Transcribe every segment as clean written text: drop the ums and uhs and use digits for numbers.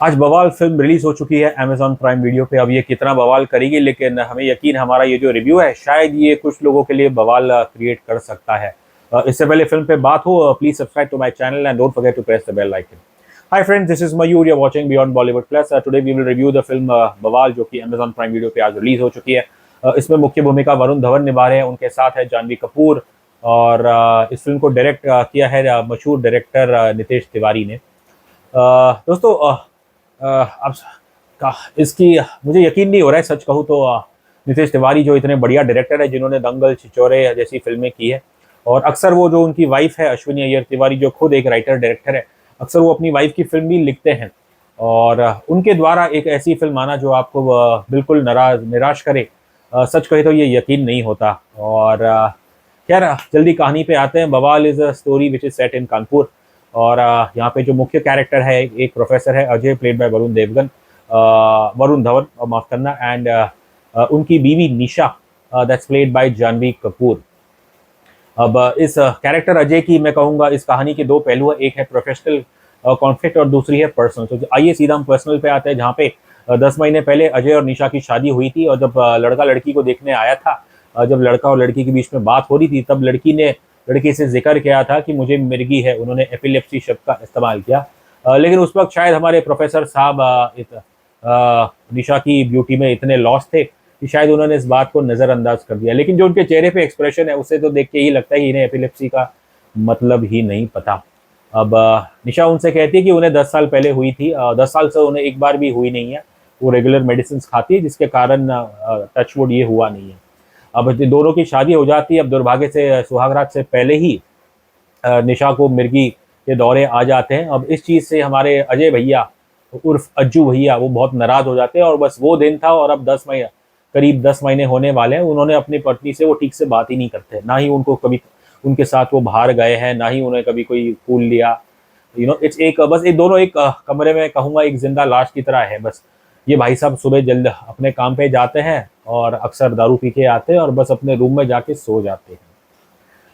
आज बवाल film release हो चुकी है अमेजॉन प्राइम वीडियो पे। अब ये कितना बवाल करेगी, लेकिन हमें यकीन हमारा ये जो रिव्यू है शायद ये कुछ लोगों के लिए बवाल क्रिएट कर सकता है। इससे पहले फिल्म पे बात हो, please subscribe to my channel and don't forget to press the bell icon. Hi friends, this is Mayur, you are watching beyond Bollywood plus. Today we will review the film Bawaal, जो कि अमेजॉन प्राइम वीडियो पे आज release हो चुकी है। इसमें मुख्य भूमिका वरुण धवन निभा रहे हैं, उनके साथ है जानवी कपूर। और इस फिल्म को डायरेक्ट किया है मशहूर डायरेक्टर नितेश तिवारी ने। दोस्तों, अब इसकी मुझे यकीन नहीं हो रहा है, सच कहूँ तो नितेश तिवारी जो इतने बढ़िया डायरेक्टर है, जिन्होंने दंगल, छिछोरे जैसी फिल्में की है, और अक्सर वो जो उनकी वाइफ है अश्विनी अय्यर तिवारी, जो खुद एक राइटर डायरेक्टर है, अक्सर वो अपनी वाइफ की फिल्म भी लिखते हैं। और उनके द्वारा एक ऐसी फिल्म आना जो आपको बिल्कुल निराश करे, सच कहे तो ये यकीन नहीं होता। और खैर, जल्दी कहानी पे आते हैं। Bawaal is a story which is set in Kanpur. और यहाँ पे जो मुख्य कैरेक्टर है, एक प्रोफेसर है अजय, प्लेड बाय वरुण धवन, माफ करना, एंड उनकी बीवी Nisha, that's played by Janhvi Kapoor. अब इस कैरेक्टर अजय की मैं कहूँगा, इस कहानी के दो पहलू है, एक है प्रोफेशनल कॉन्फ्लिक्ट और दूसरी है पर्सनल। तो आइए सीधा हम पर्सनल पे आते हैं, जहाँ पे 10 महीने पहले अजय और निशा की शादी हुई थी। और जब लड़का लड़की को देखने आया था, जब लड़का और लड़की के बीच में बात हो रही थी, तब लड़की ने लड़के से जिक्र किया था कि मुझे मिर्गी है। उन्होंने एपिलेप्सी शब्द का इस्तेमाल किया। लेकिन उस वक्त शायद हमारे प्रोफेसर साहब निशा की ब्यूटी में इतने लॉस थे कि शायद उन्होंने इस बात को नज़रअंदाज कर दिया। लेकिन जो उनके चेहरे पे एक्सप्रेशन है, उससे तो देख के ही लगता है कि इन्हें एपिलेप्सी का मतलब ही नहीं पता। अब निशा उनसे कहती है कि उन्हें 10 साल पहले हुई थी, 10 साल से उन्हें एक बार भी हुई नहीं है। वो रेगुलर मेडिसिन खाती है, जिसके कारण टचवुड ये हुआ नहीं है। अब दोनों की शादी हो जाती है। अब दुर्भाग्य से सुहागरात से पहले ही निशा को मिर्गी के दौरे आ जाते हैं। अब इस चीज़ से हमारे अजय भैया उर्फ अज्जू भैया वो बहुत नाराज़ हो जाते हैं। और बस वो दिन था, और अब 10 महीने, करीब 10 महीने होने वाले हैं, उन्होंने अपनी पत्नी से वो ठीक से बात ही नहीं करते। ना ही उनको कभी उनके साथ वो बाहर गए हैं, ना ही उन्हें कभी कोई फूल लिया। इट्स एक बस एक दोनों एक कमरे में, कहूँगा एक जिंदा लाश की तरह है। बस ये भाई साहब सुबह जल्द अपने काम पे जाते हैं और अक्सर दारू पी के आते हैं और बस अपने रूम में जाके सो जाते हैं।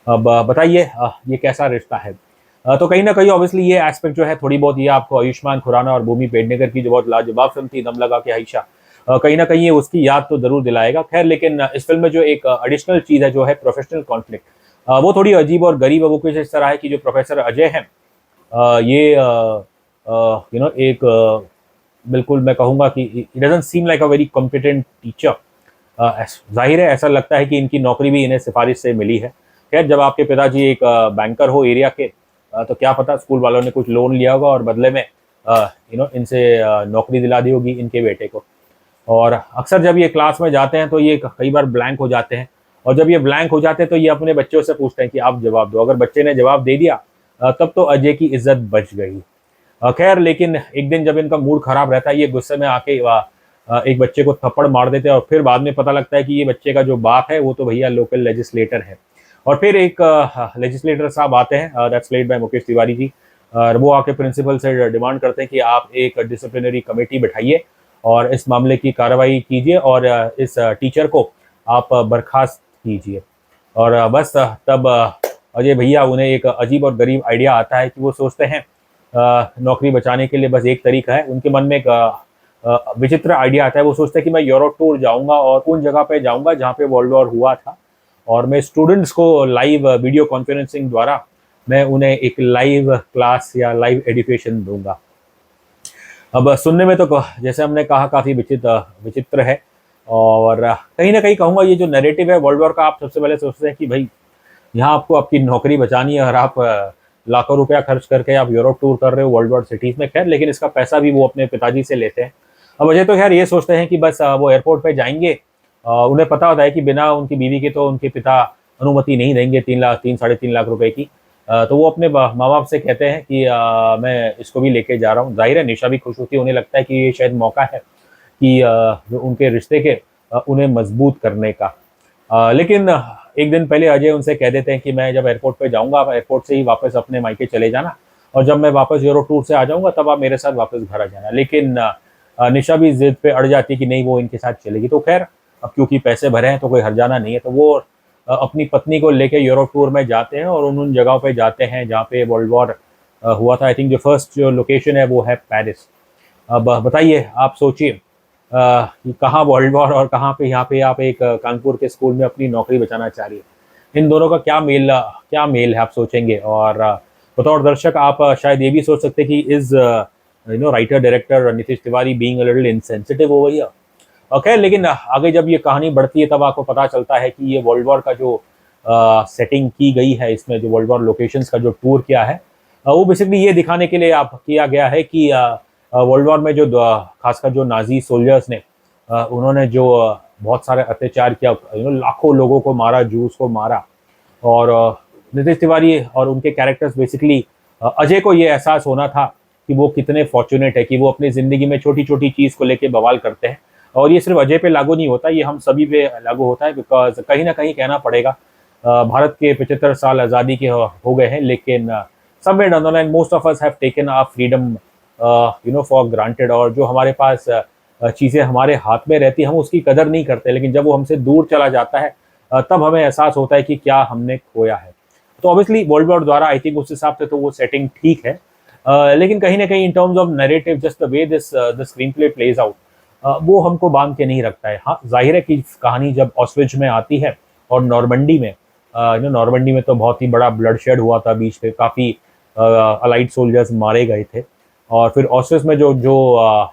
अब बताइए ये कैसा रिश्ता है। तो कहीं ना कहीं ऑब्वियसली ये एस्पेक्ट जो है, थोड़ी बहुत ये आपको आयुष्मान खुराना और भूमि पेडनेकर की जो बहुत लाजवाब फिल्म थी दम लगा के आयशा, कहीं ना कहीं ये उसकी याद तो जरूर दिलाएगा। खैर, लेकिन इस फिल्म में जो एक एडिशनल चीज़ है, जो है प्रोफेशनल कॉन्फ्लिक्ट, वो थोड़ी अजीब और गरीब है। वो कुछ इस तरह है कि जो प्रोफेसर अजय हैं, ये एक बिल्कुल मैं कहूँगा कि it doesn't seem like a very competent teacher. जाहिर है, ऐसा लगता है कि इनकी नौकरी भी इन्हें सिफारिश से मिली है। खैर, जब आपके पिताजी एक बैंकर हो एरिया के, तो क्या पता स्कूल वालों ने कुछ लोन लिया होगा और बदले में इनसे नौकरी दिला दी होगी इनके बेटे को। और अक्सर जब ये क्लास में जाते हैं तो ये कई बार ब्लैंक हो जाते हैं। और जब ये ब्लैंक हो जाते हैं तो ये अपने बच्चों से पूछते हैं कि आप जवाब दो। अगर बच्चे ने जवाब दे दिया, तब तो अजय की इज्जत बच गई। खैर, लेकिन एक दिन जब इनका मूड खराब रहता है, ये गुस्से में आके एक बच्चे को थप्पड़ मार देते हैं। और फिर बाद में पता लगता है कि ये बच्चे का जो बाप है वो तो भैया लोकल लेजिस्लेटर है। और फिर एक लेजिस्लेटर साहब आते हैं, that's played by Mukesh Tiwari ji. और वो आके प्रिंसिपल से डिमांड करते हैं कि आप एक डिसिप्लिनरी कमेटी बैठाइए और इस मामले की कार्रवाई कीजिए और इस टीचर को आप बर्खास्त कीजिए। और बस तब अजय भैया, उन्हें एक अजीब और गरीब आइडिया आता है कि वो सोचते हैं नौकरी बचाने के लिए बस एक तरीका है। उनके मन में एक विचित्र आइडिया आता है। वो सोचते हैं कि मैं यूरोप टूर जाऊंगा और उन जगह पे जाऊंगा जहाँ पे वर्ल्ड वॉर हुआ था, और मैं स्टूडेंट्स को लाइव वीडियो कॉन्फ्रेंसिंग द्वारा मैं उन्हें एक लाइव क्लास या लाइव एजुकेशन दूंगा। अब सुनने में तो जैसे हमने कहा काफ़ी विचित्र है। और कहीं ना कहीं कहूँगा ये जो नैरेटिव है वर्ल्ड वॉर का, आप सबसे पहले सोचते हैं कि भाई यहाँ आपको आपकी नौकरी बचानी है और आप लाखों रुपया खर्च करके आप यूरोप टूर कर रहे हो वर्ल्ड वॉर सिटीज़ में। खैर, लेकिन इसका पैसा भी वो अपने पिताजी से लेते हैं। अब मुझे तो खैर ये सोचते हैं कि बस वो एयरपोर्ट पे जाएंगे, उन्हें पता होता है कि बिना उनकी बीवी के तो उनके पिता अनुमति नहीं देंगे 3 साढ़े 3 लाख रुपए की। तो वो अपने माँ बाप से कहते हैं कि मैं इसको भी लेके जा रहा हूँ। जाहिर है निशा भी खुश होती है, उन्हें लगता है कि ये शायद मौका है कि जो उनके रिश्ते के उन्हें मजबूत करने का। लेकिन एक दिन पहले अजय उनसे कह देते हैं कि मैं जब एयरपोर्ट पे जाऊंगा, आप एयरपोर्ट से ही वापस अपने मायके चले जाना, और जब मैं वापस यूरो टूर से आ जाऊंगा तब आप मेरे साथ वापस घर आ जाना। लेकिन निशा भी जिद पे अड़ जाती है कि नहीं, वो इनके साथ चलेगी। तो खैर, अब क्योंकि पैसे भरे हैं तो कोई हर्जाना नहीं है, तो वो अपनी पत्नी को लेके यूरोप टूर में जाते हैं और उन जगहों पे जाते हैं जहाँ पे वर्ल्ड वॉर हुआ था। आई थिंक जो फर्स्ट जो लोकेशन है वो है पेरिस। अब बताइए, आप सोचिए कि कहाँ वर्ल्ड वॉर और कहाँ पे यहाँ पे आप एक कानपुर के स्कूल में अपनी नौकरी बचाना चाह रही है। इन दोनों का क्या मेल है, आप सोचेंगे। और बतौर दर्शक आप शायद ये भी सोच सकते हैं कि is writer director Nitish Tiwari being a little insensitive over here. Okay, लेकिन आगे जब ये कहानी बढ़ती है तब आपको पता चलता है कि ये वर्ल्ड वॉर का जो सेटिंग की गई है, इसमें जो वर्ल्ड वॉर लोकेशंस का जो टूर किया है, वो बेसिकली ये दिखाने के लिए आप किया गया है कि वर्ल्ड वॉर में जो खासकर जो नाजी सोल्जर्स ने उन्होंने जो बहुत सारे अत्याचार किया, लाखों लोगों को मारा, जूस को मारा। और नीतीश तिवारी और उनके कैरेक्टर्स बेसिकली अजय को ये एहसास होना था कि वो कितने फॉर्चुनेट है कि वो अपनी ज़िंदगी में छोटी छोटी चीज़ को लेके बवाल करते हैं। और ये सिर्फ अजय पे लागू नहीं होता, ये हम सभी पे लागू होता है। बिकॉज कहीं ना कहीं कहना पड़ेगा, भारत के 75 साल आज़ादी के हो गए हैं, लेकिन somewhere down the line most of us have taken our freedom for granted. और जो हमारे पास चीज़ें हमारे हाथ में रहती हैं, हम उसकी कदर नहीं करते, लेकिन जब वो हमसे दूर चला जाता है तब हमें एहसास होता है कि क्या हमने खोया है। तो ऑब्वियसली वर्ल्ड वॉर द्वारा आई थिंक उस हिसाब से तो वो सेटिंग ठीक है। लेकिन कहीं ना कहीं in terms of narrative just the way this the screen play plays out, वो हमको बांध के नहीं रखता है। हाँ, जाहिर है कि कहानी जब ऑस्ट्रिच में आती है और नॉर्मंडी में, नॉर्मंडी में तो बहुत ही बड़ा ब्लड शेड हुआ था, बीच पे काफ़ी अलाइड सोल्जर्स मारे गए थे। और फिर ऑस्ट्रिच में जो जो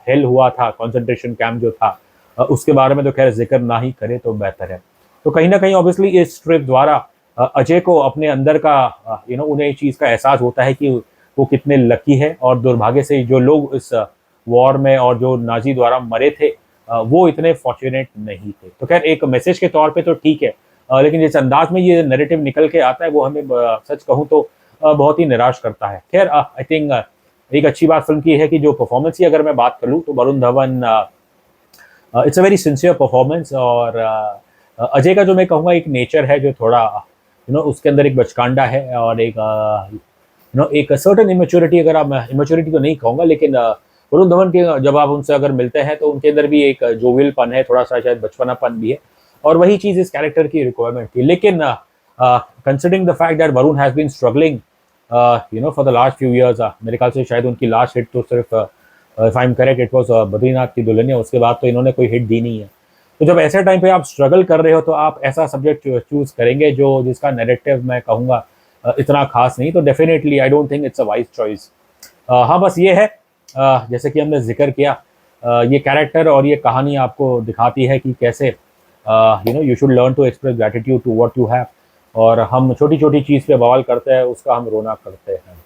हेल हुआ था, कॉन्सेंट्रेशन कैंप जो था, उसके बारे में तो खैर जिक्र ना ही करे तो बेहतर है। तो कहीं ना कहीं ऑब्वियसली इस ट्रिप द्वारा अजय को अपने अंदर का उन्हें इस चीज़ का एहसास होता है कि वो कितने लकी है। और दुर्भाग्य से जो लोग इस वॉर में और जो नाजी द्वारा मरे थे, वो इतने फॉर्चुनेट नहीं थे। तो खैर एक मैसेज के तौर पे तो ठीक है, लेकिन जिस अंदाज में ये नैरेटिव निकल के आता है वो हमें सच कहूँ तो बहुत ही निराश करता है। खैर आई थिंक एक अच्छी बात फिल्म की है कि जो परफॉर्मेंस की अगर मैं बात करूँ तो Varun Dhawan, it's a very sincere performance. और अजय का जो मैं कहूँगा एक नेचर है जो थोड़ा उसके अंदर एक बचकांडा है और एक एक सर्टन इमेच्योरिटी, अगर आप, इमेच्योरिटी तो नहीं कहूँगा, लेकिन वरुण धवन के जब आप उनसे अगर मिलते हैं तो उनके अंदर भी एक जोवियलपन है, थोड़ा सा शायद बचपनापन भी है। और वही चीज़ इस कैरेक्टर की रिक्वायरमेंट थी। लेकिन considering the fact that Varun has been struggling for the last few years, मेरे ख्याल से शायद उनकी लास्ट हिट तो सिर्फ if I am correct it was Badrinath Ki Dulhania, उसके बाद तो इन्होंने कोई हिट दी नहीं है। तो जब ऐसे टाइम पे आप स्ट्रगल कर रहे हो तो आप ऐसा सब्जेक्ट चूज करेंगे जो जिसका नैरेटिव मैं कहूँगा इतना खास नहीं, तो definitely I don't think it's a wise choice. हाँ, बस ये है, जैसे कि हमने जिक्र किया, ये कैरेक्टर और ये कहानी आपको दिखाती है कि कैसे you should learn to express gratitude to what you have. और हम छोटी छोटी चीज़ पे बवाल करते हैं, उसका हम रोना करते हैं।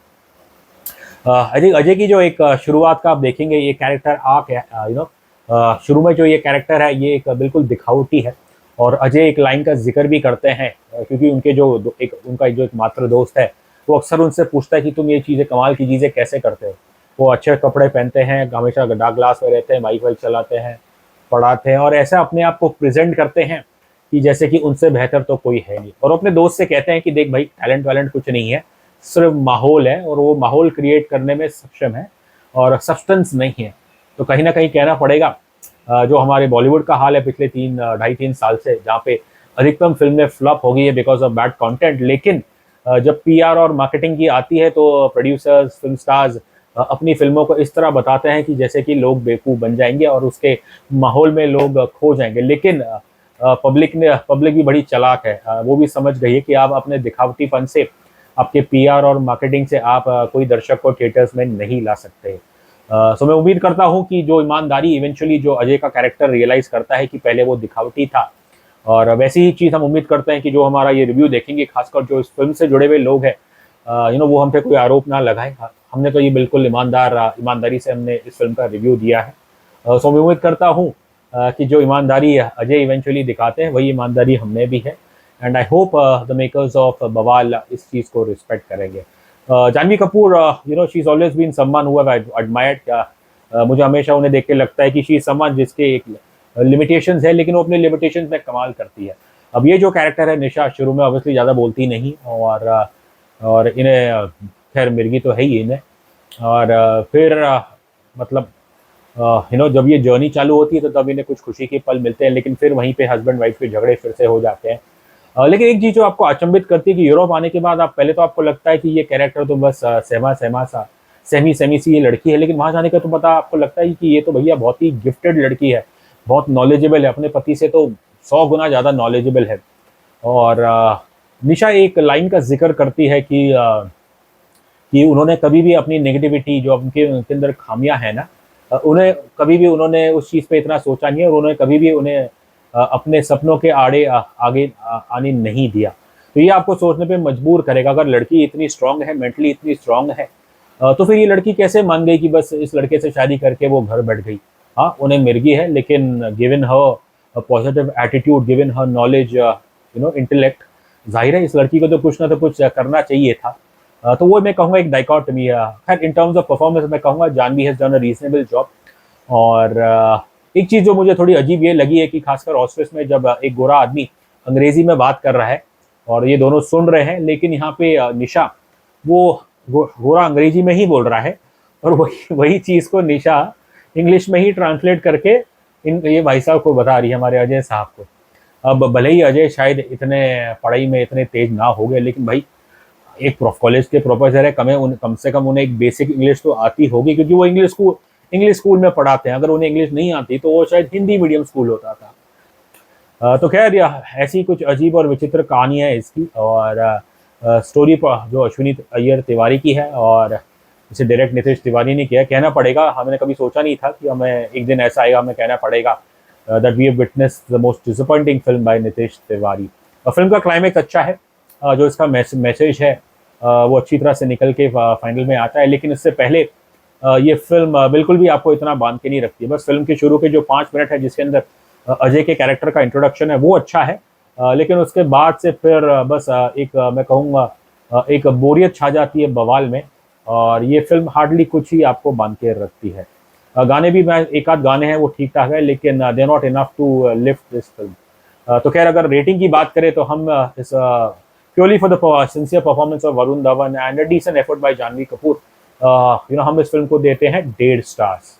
आई थिंक अजय की जो एक शुरुआत का आप देखेंगे, ये कैरेक्टर आर्क है, शुरू में जो ये कैरेक्टर है ये एक बिल्कुल दिखावटी है। और अजय एक लाइन का जिक्र भी करते हैं, क्योंकि उनके जो उनका जो एक मात्र दोस्त है वो अक्सर उनसे पूछता है कि तुम ये चीज़ें, कमाल की चीज़ें कैसे करते हो। वो अच्छे कपड़े पहनते हैं, हमेशा डार्क ग्लास में रहते हैं, बाइक वाइक चलाते हैं, पढ़ाते हैं और ऐसा अपने आप को प्रेजेंट करते हैं कि जैसे कि उनसे बेहतर तो कोई है नहीं। और अपने दोस्त से कहते हैं कि देख भाई, टैलेंट वैलेंट कुछ नहीं है, सिर्फ माहौल है, और वो माहौल क्रिएट करने में सक्षम है और सब्सटेंस नहीं है। तो कहीं ना कहीं कहना पड़ेगा, जो हमारे बॉलीवुड का हाल है पिछले 2.5-3 साल से, जहाँ पे अधिकतम फिल्में फ्लॉप हो गई है बिकॉज ऑफ बैड कंटेंट। लेकिन जब पीआर और मार्केटिंग की आती है तो प्रोड्यूसर्स, फिल्म स्टार्स अपनी फिल्मों को इस तरह बताते हैं कि जैसे कि लोग बेवकूफ़ बन जाएंगे और उसके माहौल में लोग खो जाएंगे। लेकिन पब्लिक भी बड़ी चालाक है, वो भी समझ गई है कि आप अपने दिखावटीपन से, आपके पीआर और मार्केटिंग से आप कोई दर्शक को थिएटर्स में नहीं ला सकते। सो मैं उम्मीद करता हूँ कि जो ईमानदारी इवेंचुअली जो अजय का कैरेक्टर रियलाइज करता है कि पहले वो दिखावटी था, और वैसी ही चीज़ हम उम्मीद करते हैं कि जो हमारा ये रिव्यू देखेंगे, खासकर जो इस फिल्म से जुड़े हुए लोग हैं, वो हम पे कोई आरोप ना लगाए। हमने तो ये बिल्कुल ईमानदारी से हमने इस फिल्म का रिव्यू दिया है। सो मैं उम्मीद करता हूँ कि जो ईमानदारी अजय इवेंचुअली दिखाते हैं वही ईमानदारी हमने भी है। And I hope the makers of Bawaal इस चीज़ को रिस्पेक्ट करेंगे। Janhvi Kapoor, she is always been someone who have admired. मुझे हमेशा उन्हें देख के लगता है कि शी इज़ समवन जिसके एक लिमिटेशंस है, लेकिन वो अपने लिमिटेशंस में कमाल करती है। अब ये जो कैरेक्टर है निशा, शुरू में ऑब्वियसली ज़्यादा बोलती नहीं, और इन्हें खैर मिर्गी तो है ही इन्हें। और फिर मतलब जब ये जर्नी चालू होती है तो तब इन्हें कुछ खुशी के पल मिलते हैं, लेकिन फिर वहीं पे हस्बैंड वाइफ के झगड़े फिर से हो जाते हैं। लेकिन एक चीज़ जो आपको अचंभित करती है कि यूरोप आने के बाद आप पहले तो आपको लगता है कि ये कैरेक्टर तो बस सहमा सहमा सा सेमी सेमी सी ये लड़की है, लेकिन वहाँ जाने का तो पता आपको लगता है कि ये तो भैया बहुत ही गिफ्टेड लड़की है, बहुत नॉलेजेबल है, अपने पति से तो 100 गुना ज़्यादा नॉलेजेबल है। और निशा एक लाइन का ज़िक्र करती है कि उन्होंने कभी भी अपनी नेगेटिविटी जो उनके अंदर खामियां हैं ना, उन्हें कभी भी उन्होंने उस चीज़ पे इतना सोचा नहीं है, और उन्होंने कभी भी उन्हें अपने सपनों के आगे आने नहीं दिया। तो ये आपको सोचने पे मजबूर करेगा, अगर लड़की इतनी स्ट्रांग है, मेंटली इतनी स्ट्रांग है, तो फिर ये लड़की कैसे मान गई कि बस इस लड़के से शादी करके वो घर बैठ गई। हाँ, उन्हें मिर्गी है, लेकिन given her positive attitude, given her knowledge, intellect, जाहिर है इस लड़की को तो कुछ ना तो कुछ करना चाहिए था। तो वो मैं कहूँगा एक डाइकोटमी है। खैर, इन टर्म्स ऑफ परफॉर्मेंस मैं कहूँगा Janhvi has done a reasonable job. और एक चीज़ जो मुझे थोड़ी अजीब ये लगी है कि खासकर ऑस्ट्रेस में जब एक गोरा आदमी अंग्रेजी में बात कर रहा है और ये दोनों सुन रहे हैं, लेकिन यहाँ पे निशा वो गोरा अंग्रेजी में ही बोल रहा है, और वही वही चीज़ को निशा इंग्लिश में ही ट्रांसलेट करके ये भाई साहब को बता रही है, हमारे अजय साहब को। अब भले ही अजय शायद इतने पढ़ाई में इतने तेज ना हो गए, लेकिन भाई एक कॉलेज के प्रोफेसर है, कम से कम उन्हें एक बेसिक इंग्लिश तो आती होगी, क्योंकि वो इंग्लिश स्कूल में पढ़ाते हैं। अगर उन्हें इंग्लिश नहीं आती तो वो शायद हिंदी मीडियम स्कूल होता था। तो खैर, ऐसी कुछ अजीब और विचित्र कहानी है इसकी। और स्टोरी जो अश्विनी अय्यर तिवारी की है, और इसे डायरेक्ट नितेश तिवारी ने किया। कहना पड़ेगा, हमने कभी सोचा नहीं था कि हमें एक दिन ऐसा आएगा, हमें कहना पड़ेगा that we have witnessed the most disappointing film by Nitesh Tiwari. Film का क्लाइमेक्स अच्छा है, जो इसका मैसेज है वो अच्छी तरह से निकल के फाइनल में आता है। लेकिन इससे पहले ये फिल्म बिल्कुल भी आपको इतना बांध के नहीं रखती है। बस फिल्म के शुरू के जो 5 मिनट है जिसके अंदर अजय के कैरेक्टर का इंट्रोडक्शन है वो अच्छा है, लेकिन उसके बाद से फिर बस एक मैं कहूँगा एक बोरियत छा जाती है बवाल में, और ये फिल्म हार्डली कुछ ही आपको बांध के रखती है। गाने भी मैं एक आध गाने हैं वो ठीक ठाक है, लेकिन they are not enough to lift this film. तो खैर, अगर रेटिंग की बात करें तो हम इस purely for the sincere performance of Varun Dhawan and a decent effort by Janhvi Kapoor, हम इस फिल्म को देते हैं 1.5 स्टार्स।